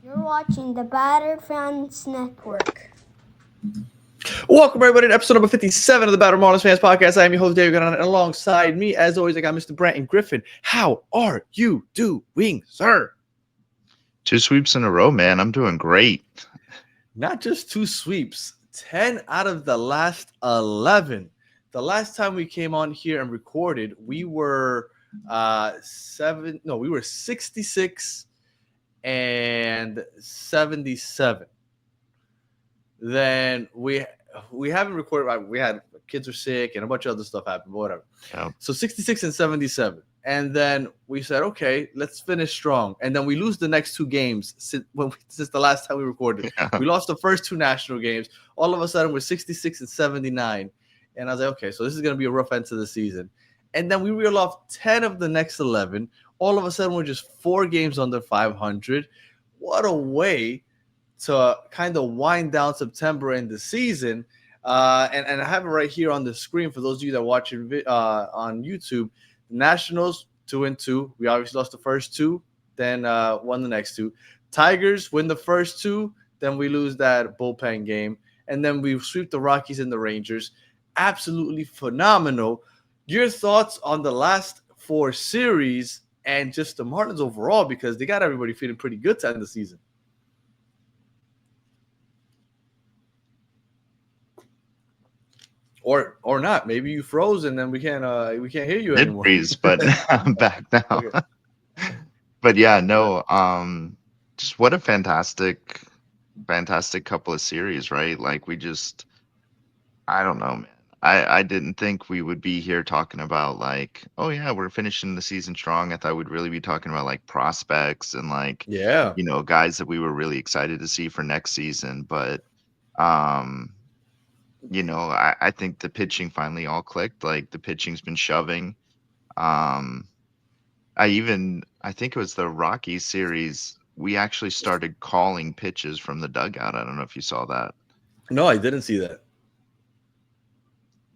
You're watching the Batter Fans Network. Welcome, everybody, to episode number 57 of the Battle Marlins Fans Podcast. I am your host, David Gunn, and alongside me, as always, I got Mr. Brandon Griffin. How are you doing, sir? 2 sweeps in a row, man. I'm doing great. Not just 2 sweeps, 10 out of the last 11. The last time we came on here and recorded, we were we were 66 and 77. Then we haven't recorded. We had kids were sick and a bunch of other stuff happened, but whatever. Yeah. So 66 and 77. And then we said, okay, let's finish strong. And then we lose the next two games since the last time we recorded. Yeah. We lost the first two national games. All of a sudden, we're 66 and 79. And I was like, okay, so this is going to be a rough end to the season. And then we reel off 10 of the next 11. All of a sudden, we're just 4 games under 500. What a way to kind of wind down September and the season. And I have it right here on the screen for those of you that are watching on YouTube. Nationals 2-2. We obviously lost the first 2, then won the next 2. Tigers win the first 2, then we lose that bullpen game, and then we sweep the Rockies and the Rangers. Absolutely phenomenal. Your thoughts on the last 4 series and just the Marlins overall, because they got everybody feeling pretty good to end the season. Or not. Maybe you froze and then we can't hear you Did anymore. freeze, but I'm back now. Okay. But yeah, no. Just what a fantastic couple of series, right? Like I don't know, man. I didn't think we would be here talking about like, oh yeah, we're finishing the season strong. I thought we'd really be talking about like prospects and like, Yeah. guys that we were really excited to see for next season. But I think the pitching finally all clicked. Like the pitching's been shoving. Um, I think it was the Rockies series. We actually started calling pitches from the dugout. I don't know if you saw that. No, I didn't see that.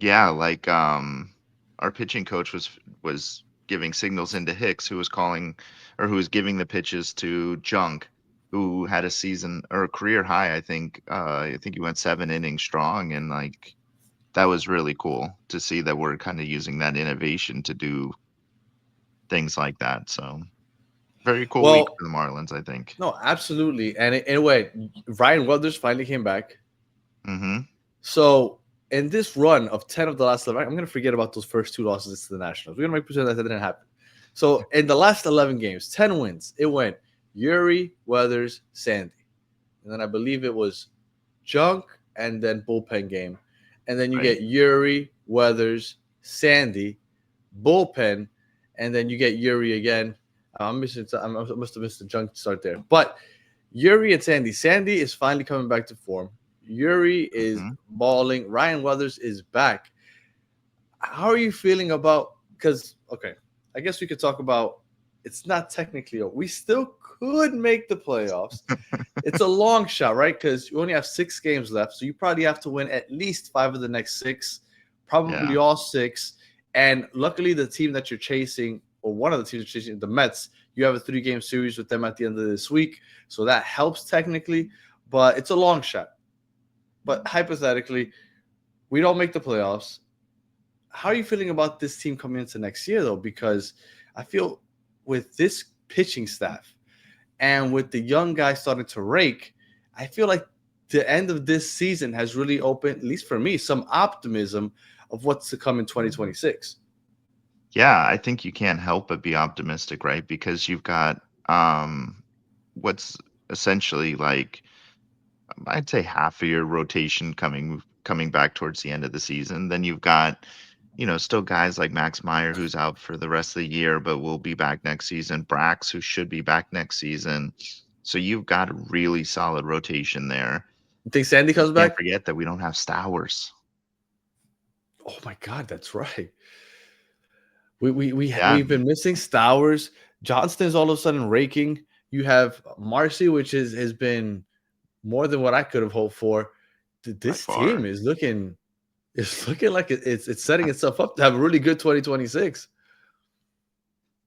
Yeah, like our pitching coach was giving signals into Hicks, who was calling or who was giving the pitches to Junk, who had a season or a career high. I think he went 7 innings strong, and like that was really cool to see that we're kind of using that innovation to do things like that. So very cool week Well, for the Marlins, I think. no, absolutely. And in a way, Ryan Weathers finally came back. Mm-hmm. So in this run of 10 of the last 11, I'm going to forget about those first 2 losses to the Nationals. We're going to make pretend that didn't happen. So in the last 11 games, 10 wins, it went Yuri, Weathers, Sandy. And then I believe it was Junk and then bullpen game. And then you Right. get Yuri, Weathers, Sandy, bullpen, and then you get Yuri again. I must have missed the Junk start there. But Yuri and Sandy. Sandy is finally coming back to form. Yuri is Mhm. balling. Ryan Weathers is back. How are you feeling about? Because I guess we could talk about. It's not technically. We still could make the playoffs. It's a long shot, right? Because you only have 6 games left, so you probably have to win at least 5 of the next 6, probably Yeah. all 6. And luckily, the team that you're chasing, or one of the teams you're chasing, the Mets, you have a 3-game series with them at the end of this week, so that helps technically, but it's a long shot. But hypothetically, we don't make the playoffs. How are you feeling about this team coming into next year, though? Because I feel with this pitching staff and with the young guys starting to rake, I feel like the end of this season has really opened, at least for me, some optimism of what's to come in 2026. Yeah, I think you can't help but be optimistic, right? Because you've got what's essentially like I'd say half of your rotation coming back towards the end of the season. Then you've got, still guys like Max Meyer who's out for the rest of the year, but will be back next season. Brax, who should be back next season. So you've got a really solid rotation there. You think Sandy comes Can't back? forget that we don't have Stowers. Oh my God, that's right. We've Yeah. been missing Stowers. Johnston's all of a sudden raking. You have Marcy, which has been more than what I could have hoped for. This By far. team is looking like it's setting itself up to have a really good 2026.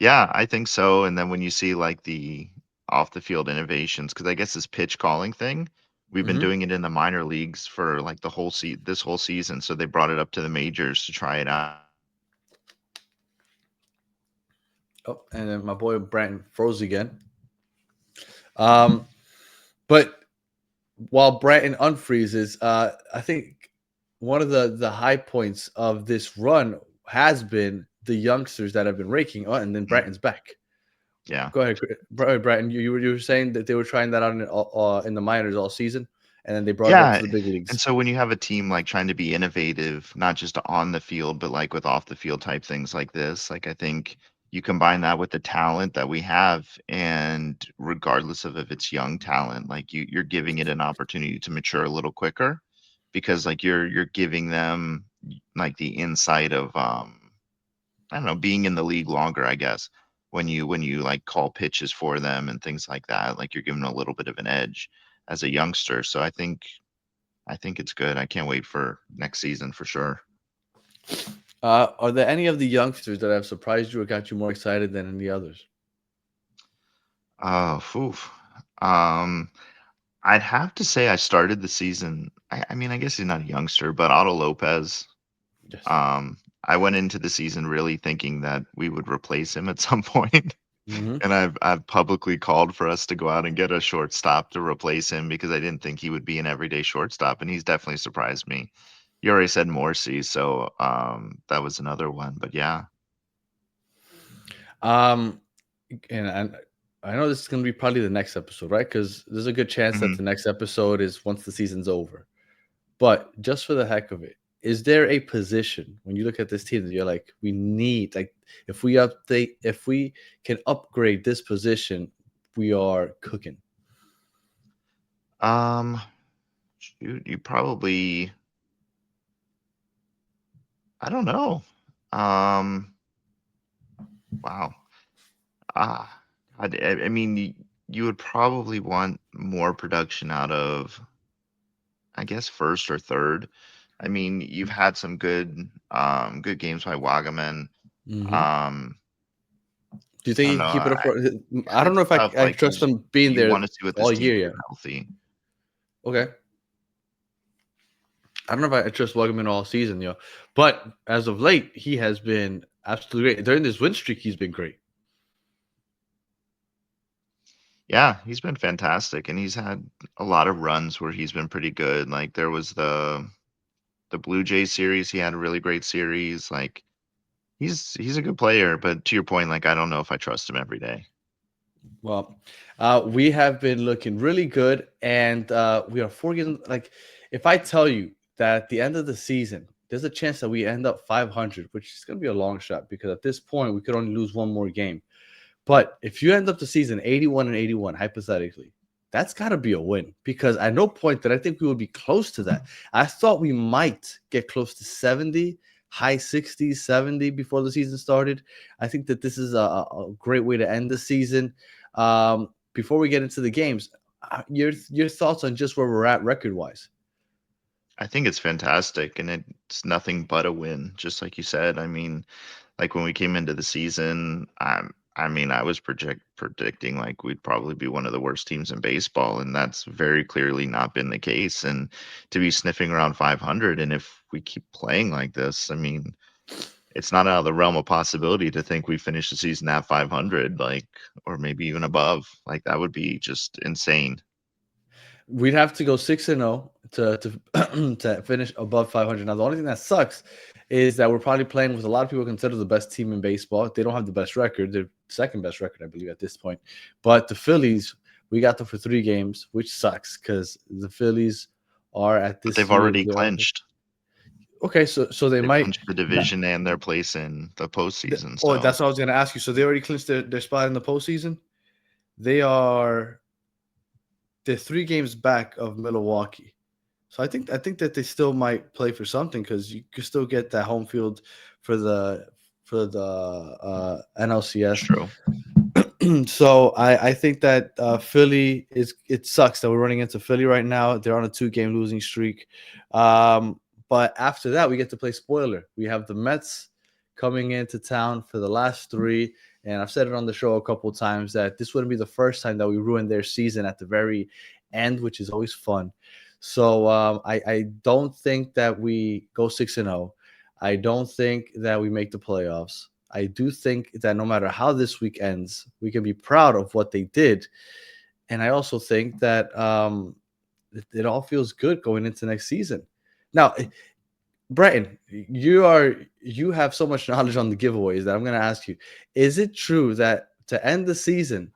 Yeah, I think so. And then when you see like the off the field innovations because I guess this pitch calling thing, we've been Hmm. doing it in the minor leagues for like the whole this whole season. So they brought it up to the majors to try it out. Oh, and then my boy Brandon froze again. Um, but while Brandon unfreezes, I think one of the high points of this run has been the youngsters that have been raking. Oh, and then Mm, Brandon's back. yeah. Go ahead, Brandon. You were saying that they were trying that out in the minors all season, and then they brought it up Yeah, to the big and leagues. so when you have a team, like, trying to be innovative, not just on the field, but, like, with off the field type things like this, like, I think you combine that with the talent that we have, and regardless of if it's young talent, like, you're giving it an opportunity to mature a little quicker because, like, you're giving them, like, the insight of, I don't know, being in the league longer, I guess, when you, like, call pitches for them and things like that, like, you're giving them a little bit of an edge as a youngster, so I think it's good. I can't wait for next season for sure. Are there any of the youngsters that have surprised you or got you more excited than any others? Oh, phew. Um, I'd have to say I started the season. I mean, I guess he's not a youngster, but Otto Lopez. Yes. Um, I went into the season really thinking that we would replace him at some point, Hmm. and I've publicly called for us to go out and get a shortstop to replace him because I didn't think he would be an everyday shortstop, and he's definitely surprised me. You already said Morsi, so that was another one. But yeah. Um, and I know this is going to be probably the next episode, right? Because there's a good chance that Mhm. the next episode is once the season's over. But just for the heck of it, is there a position when you look at this team that you're like, we need, like, if we can upgrade this position, we are cooking? Um, Shoot, you probably I don't know. Um, wow. Ah, I mean, you would probably want more production out of, I guess, first or third. I mean, you've had some good games by Wagaman. Hmm. Um, Do you I think don't he know. can keep it up? I God, don't know it's if tough. I Like trust him being you there want to see what this all team year can do yet. healthy. Okay. I don't know if I trust Wugman all season, but as of late, he has been absolutely great. During this win streak, he's been great. Yeah, he's been fantastic, and he's had a lot of runs where he's been pretty good. Like there was the Blue Jays series, he had a really great series. Like he's a good player, but to your point, like I don't know if I trust him every day. Well, we have been looking really good, and we are 4 games. Like, if I tell you that at the end of the season, there's a chance that we end up 500, which is going to be a long shot because at this point we could only lose one more game. But if you end up the season 81 and 81, hypothetically, that's got to be a win because at no point did I think we would be close to that. I thought we might get close to 70, high 60s, 70 before the season started. I think that this is a great way to end the season. Before we get into the games, your thoughts on just where we're at record wise? I think it's fantastic, and it's nothing but a win, just like you said. I mean, like when we came into the season, I mean, I was predicting like we'd probably be one of the worst teams in baseball, and that's very clearly not been the case. And to be sniffing around 500, and if we keep playing like this, I mean, it's not out of the realm of possibility to think we finish the season at 500, like, or maybe even above. Like that would be just insane. We'd have to go 6-0 to to finish above 500. Now, the only thing that sucks is that we're probably playing with a lot of people consider the best team in baseball. They don't have the best record; they're second best record, I believe, at this point. But the Phillies, we got them for 3 games, which sucks because the Phillies are at But this they've year. already clinched. Okay, so they They might. clinched the division and their place in the postseason. Oh, So that's what I was going to ask you. So they already clinched their spot in the postseason. They are they're 3 games back of Milwaukee. So I think that they still might play for something because you could still get that home field for the that's NLCS. true. So I think that Philly is it sucks that we're running into Philly right now. They're on a 2 game losing streak. But after that, we get to play spoiler. We have the Mets coming into town for the last 3, And I've said it on the show a couple of times that this wouldn't be the first time that we ruined their season at the very end, which is always fun. So I don't think that we go 6-0. I don't think that we make the playoffs. I do think that no matter how this week ends, we can be proud of what they did. And I also think that it all feels good going into next season. Now, Breton, you have so much knowledge on the giveaways that I'm going to ask you: is it true that to end the season,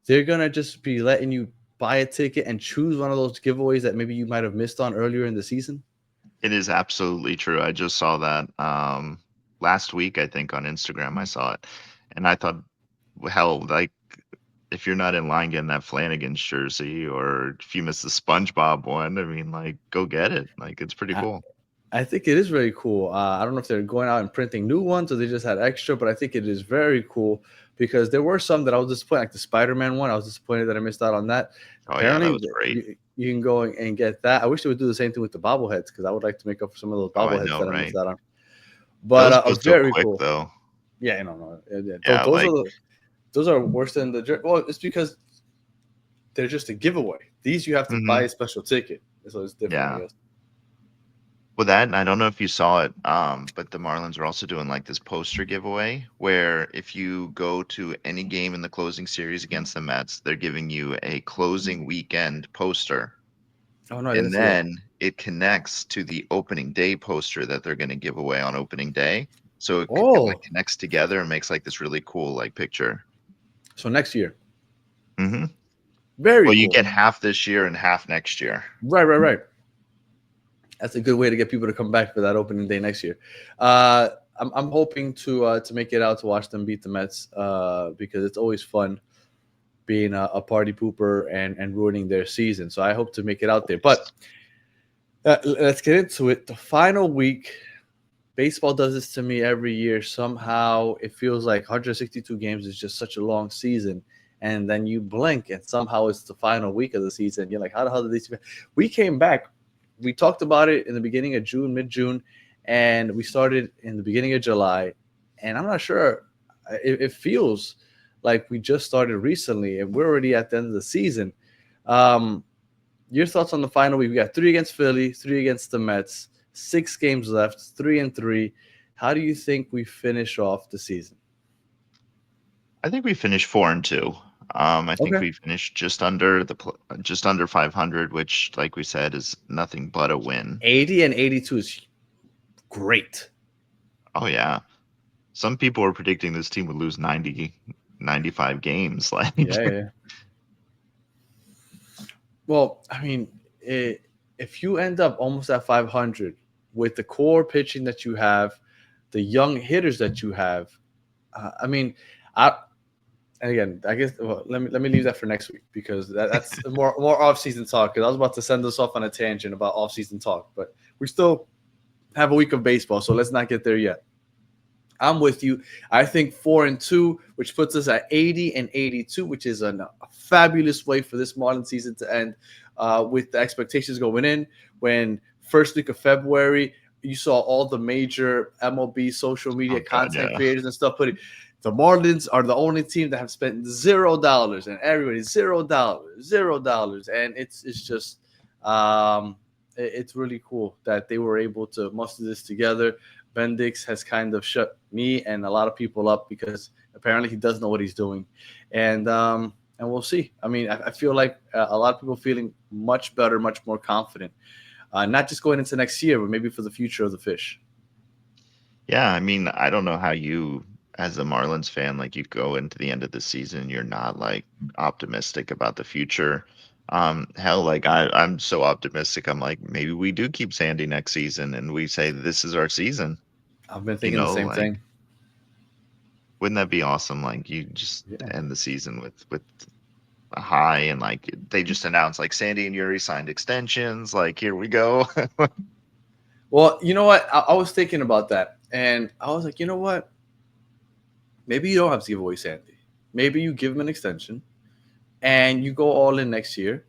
they're going to just be letting you buy a ticket and choose one of those giveaways that maybe you might have missed on earlier in the season? It is absolutely true. I just saw that last week, I think, on Instagram. I saw it, and I thought, hell, like if you're not in line getting that Flanagan's jersey, or if you miss the SpongeBob one, I mean, like, go get it. Like, it's pretty I, cool. I think it is very cool. I don't know if they're going out and printing new ones or they just had extra, but I think it is very cool because there were some that I was disappointed, like the Spider-Man one. I was disappointed that I missed out on that. Oh yeah, that Apparently, was great. you can go and get that. I wish they would do the same thing with the bobbleheads because I would like to make up for some of those Oh, I bobbleheads know, that I missed right? out on. But Those go so very quick cool. though. Yeah, no. Yeah. Yeah, Those are like those are worse than the. Well, it's because they're just a giveaway. These you have to buy mhm, a special ticket, so it's different, I yeah. guess. Well, that, and I don't know if you saw it, but the Marlins are also doing like this poster giveaway where if you go to any game in the closing series against the Mets, they're giving you a closing weekend poster. Oh no, I didn't And see that. then it connects to the opening day poster that they're going to give away on opening day. So it like Oh, connects together and makes like this really cool like picture. so next year, Hmm. very Well, you cool. get half this year and half next year. Right. That's a good way to get people to come back for that opening day next year. Uh, I'm hoping to make it out to watch them beat the Mets because it's always fun being a party pooper and ruining their season. So I hope to make it out there. But let's get into it. The final week, baseball does this to me every year. Somehow it feels like 162 games is just such a long season. And then you blink, and somehow it's the final week of the season. You're like, how the hell did these? We came back. We talked about it in the beginning of June, mid June, and we started in the beginning of July. And I'm not sure. It feels like we just started recently, and we're already at the end of the season. Um, your thoughts on the final week? We got three against Philly, three against the Mets, 6 games left, 3-3. How do you think we finish off the season? I think we finished 4-2. I think Okay. we finished just under just under 500, which, like we said, is nothing but a win. 80 and 82 is great. Oh yeah, some people were predicting this team would lose 90, 95 games. Like, Yeah. Well, I mean, if you end up almost at 500 with the core pitching that you have, the young hitters that you have, I mean, I and again, I guess let me leave that for next week because that's more off season talk. Because I was about to send us off on a tangent about off season talk, but we still have a week of baseball, so let's not get there yet. I'm with you. I think 4-2, which puts us at 80 and 82, which is a fabulous way for this Marlins season to end. With the expectations going in, when first week of February, you saw all the major MLB social media oh god, content yeah. creators and stuff putting the Marlins are the only team that have spent $0, and everybody's $0, and it's just it's really cool that they were able to muster this together. Bendix has kind of shut me and a lot of people up because apparently he does know what he's doing, and we'll see. I mean, I feel like a lot of people feeling much better, much more confident, not just going into next year, but maybe for the future of the fish. Yeah, I mean, I don't know how you, as a Marlins fan, like you go into the end of the season, you're not like optimistic about the future. Hell, like I'm so optimistic. I'm like, maybe we do keep Sandy next season and we say this is our season. I've been You thinking the know, same like, thing. wouldn't that be awesome? Like you just Yeah. end the season with a high, and like they just announced like Sandy and Yuri signed extensions. Like, here we go. Well, you know what? I was thinking about that, and I was like, you know what? Maybe you don't have to give away Sandy. Maybe you give him an extension, and you go all in next year.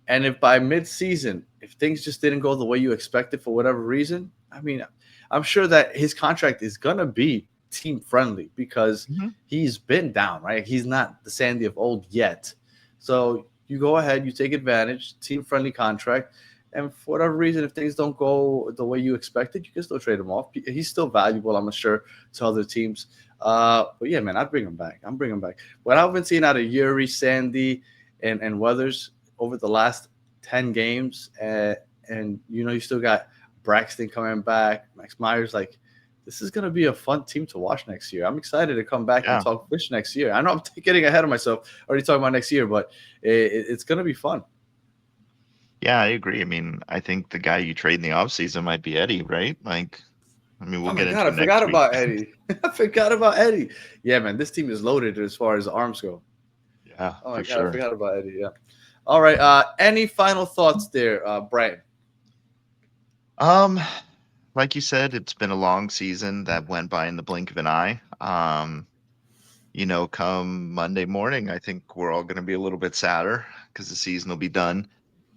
And if by mid-season, if things just didn't go the way you expected for whatever reason, I mean, I'm sure that his contract is gonna be team friendly because Mhm. he's been down, right? He's not the Sandy of old yet. So you go ahead, you take advantage, team friendly contract. And for whatever reason, if things don't go the way you expected, you can still trade him off. He's still valuable, I'm sure, to other teams. But yeah, man, I'd bring him back. I'm bringing him back. What I've been seeing out of Yuri, Sandy, and Weathers over the last 10 games, and you still got Braxton coming back, Max Myers, like this is going to be a fun team to watch next year. I'm excited to come back and Yeah. talk fish next year. I know I'm getting ahead of myself, already talking about next year, but it's going to be fun. Yeah, I agree. I mean, I think the guy you trade in the offseason might be Eddie, right? Like, I mean, we'll Oh my get God, into I it next forgot week. about Eddie. I forgot about Eddie. Yeah, man, this team is loaded as far as arms go. Yeah, Oh my for God, I sure. forgot about Eddie. Yeah. All right. Any final thoughts there, Brian? Um, like you said, it's been a long season that went by in the blink of an eye. Come Monday morning, I think we're all going to be a little bit sadder because the season will be done.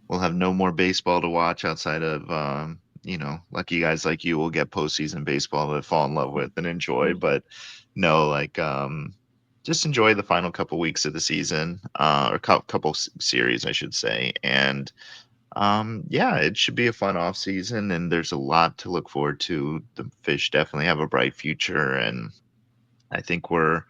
We'll have no more baseball to watch outside of, lucky guys like you will get postseason baseball to fall in love with and enjoy. But no, like, just enjoy the final couple weeks of the season, or couple series, I should say. And yeah, it should be a fun off season, and there's a lot to look forward to. The Fish definitely have a bright future, and I think we're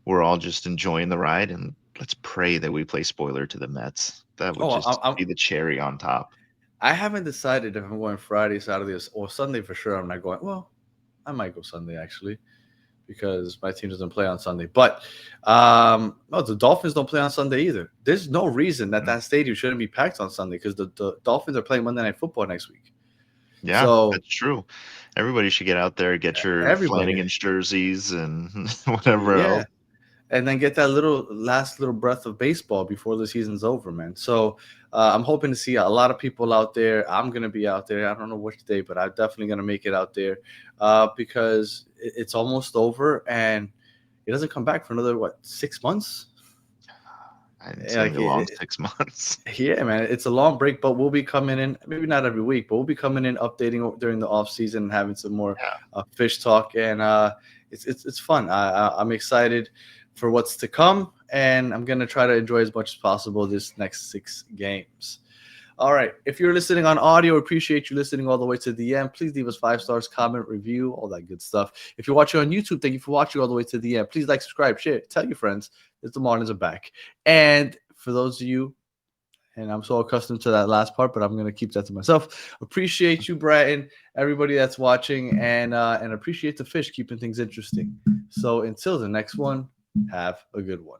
all just enjoying the ride, and let's pray that we play spoiler to the Mets. That would Oh, just I'm be the cherry on top. I haven't decided if I'm going Friday, Saturday, or Sunday for sure. I'm not going. Well, I might go Sunday actually because my team doesn't play on Sunday. But no, the Dolphins don't play on Sunday either. There's no reason that Mm. that stadium shouldn't be packed on Sunday because the Dolphins are playing Monday Night Football next week. Yeah, So that's true. Everybody should get out there, get your everybody, Flanagan's jerseys and whatever yeah, else. and then get that last little breath of baseball before the season's over, man. So I'm hoping to see a lot of people out there. I'm gonna be out there. I don't know which day, but I'm definitely gonna make it out there because it's almost over and it doesn't come back for another 6 months. And it's Yeah, gonna like be a long 6 months. yeah, man, it's a long break, but we'll be coming in. Maybe not every week, but we'll be coming in, updating during the off season, and having some more Yeah. fish talk, and it's fun. I'm excited for what's to come, and I'm gonna try to enjoy as much as possible this next 6 games. All right. If you're listening on audio, appreciate you listening all the way to the end. Please leave us 5 stars, comment, review, all that good stuff. If you're watching on YouTube, thank you for watching all the way to the end. Please like, subscribe, share, tell your friends that the Marlins are back. And for those of you, and I'm so accustomed to that last part, but I'm gonna keep that to myself. Appreciate you, Bratton, everybody that's watching, and appreciate the fish keeping things interesting. So until the next one, have a good one.